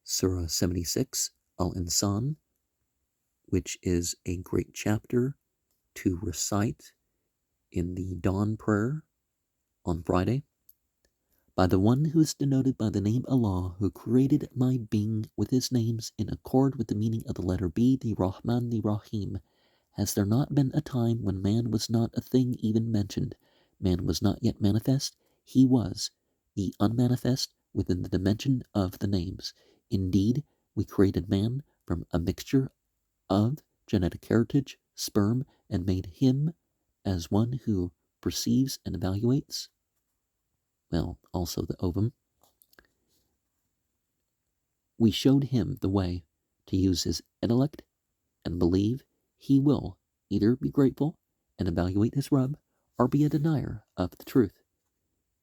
Surah 76, Al-Insan, which is a great chapter to recite in the dawn prayer on Friday. By the one who is denoted by the name Allah, who created my being with his names in accord with the meaning of the letter B, the Rahman, the Rahim. Has there not been a time when man was not a thing even mentioned? Man was not yet manifest. He was the unmanifest within the dimension of the names. Indeed, we created man from a mixture of genetic heritage, sperm, and made him as one who perceives and evaluates. Well, also the ovum. We showed him the way to use his intellect and believe he will either be grateful and evaluate his Rabb or be a denier of the truth.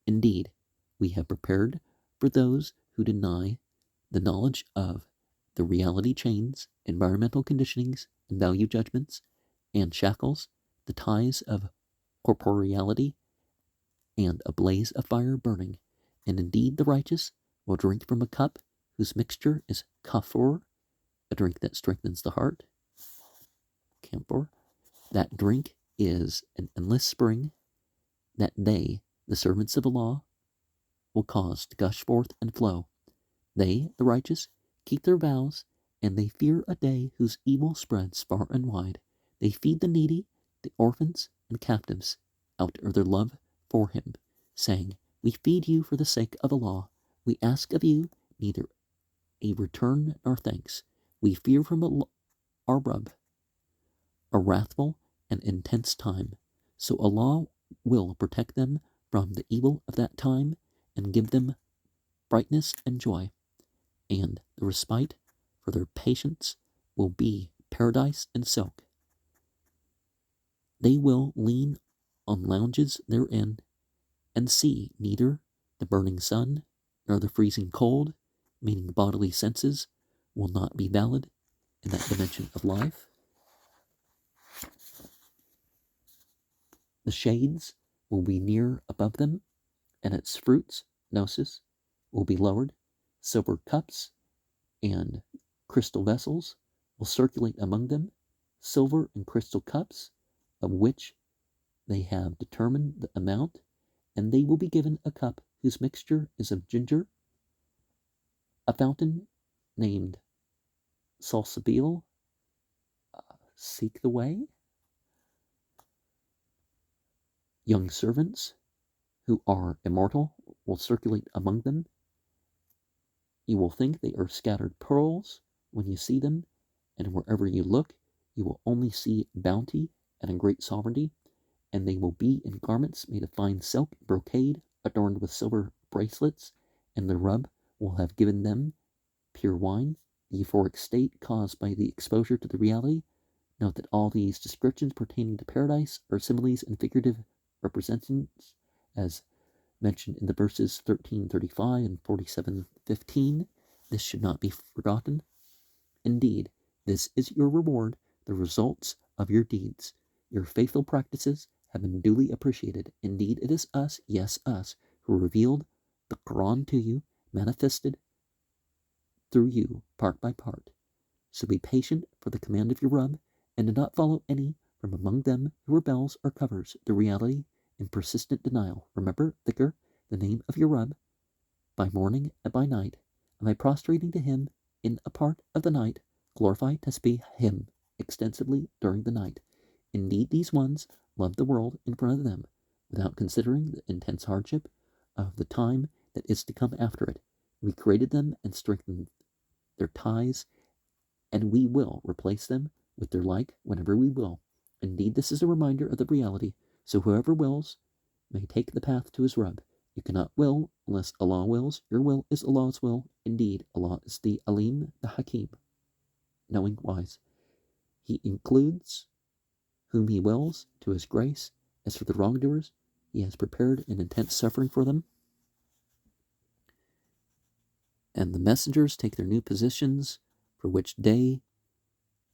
Indeed, we have prepared for those who deny the knowledge of the reality chains, environmental conditionings, and value judgments, and shackles, the ties of corporeality, and a blaze of fire burning. And indeed the righteous will drink from a cup whose mixture is kafur, a drink that strengthens the heart. Camphor. That drink is an endless spring that they, the servants of Allah, will cause to gush forth and flow. They, the righteous, keep their vows, and they fear a day whose evil spreads far and wide. They feed the needy, the orphans, and captives out of their love for him, saying, we feed you for the sake of Allah. We ask of you neither a return nor thanks. We fear from our Rabb a wrathful and intense time. So Allah will protect them from the evil of that time and give them brightness and joy. And the respite for their patience will be paradise and silk. They will lean on lounges therein and see neither the burning sun nor the freezing cold, meaning bodily senses will not be valid in that dimension of life. The shades will be near above them, and its fruits, gnosis, will be lowered. Silver cups and crystal vessels will circulate among them, silver and crystal cups, of which they have determined the amount, and they will be given a cup whose mixture is of ginger, a fountain named Salsabil, seek the way. Young servants who are immortal will circulate among them. You will think they are scattered pearls when you see them, and wherever you look, you will only see bounty and a great sovereignty, and they will be in garments made of fine silk, brocade, adorned with silver bracelets, and the Rabb will have given them pure wine, the euphoric state caused by the exposure to the reality. Note that all these descriptions pertaining to paradise are similes and figurative representations, as mentioned in the verses 13:35 and 47:15. This should not be forgotten. Indeed, this is your reward, the results of your deeds. Your faithful practices have been duly appreciated. Indeed, it is us, yes, us, who revealed the Quran to you, manifested through you, part by part. So be patient for the command of your Rabb, and do not follow any from among them who rebels or covers the reality in persistent denial. Remember, dhikr, the name of your Rabb, by morning and by night, and by prostrating to him in a part of the night, glorify tasbih him extensively during the night. Indeed, these ones love the world in front of them, without considering the intense hardship of the time that is to come after it. We created them and strengthened their ties, and we will replace them with their like whenever we will. Indeed, this is a reminder of the reality, so whoever wills may take the path to his Rabb. You cannot will unless Allah wills. Your will is Allah's will. Indeed, Allah is the Alim, the Hakim, knowing, wise. He includes whom he wills to his grace. As for the wrongdoers, he has prepared an intense suffering for them. And the messengers take their new positions, for which day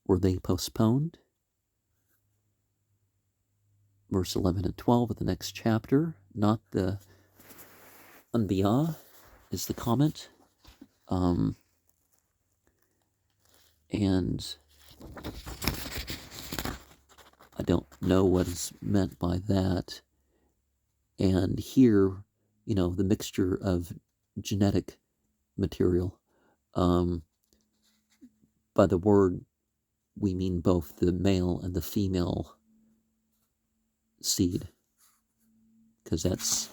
were they postponed. Verse 11 and 12 of the next chapter, not the Anbiya, is the comment. And I don't know what is meant by that. And here, the mixture of genetic material. By the word, we mean both the male and the female seed, because that's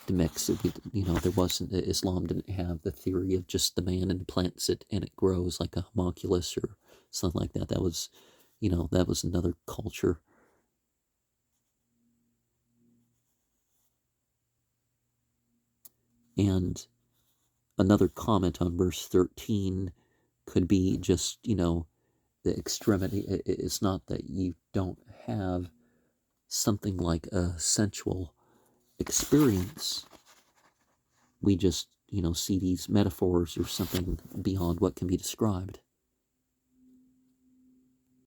the mix. There wasn't, Islam didn't have the theory of just the man implants it and it grows like a homunculus or something like that. That was another culture. And another comment on verse 13 could be just, the extremity. It's not that you don't have something like a sensual experience. We just, see these metaphors or something beyond what can be described.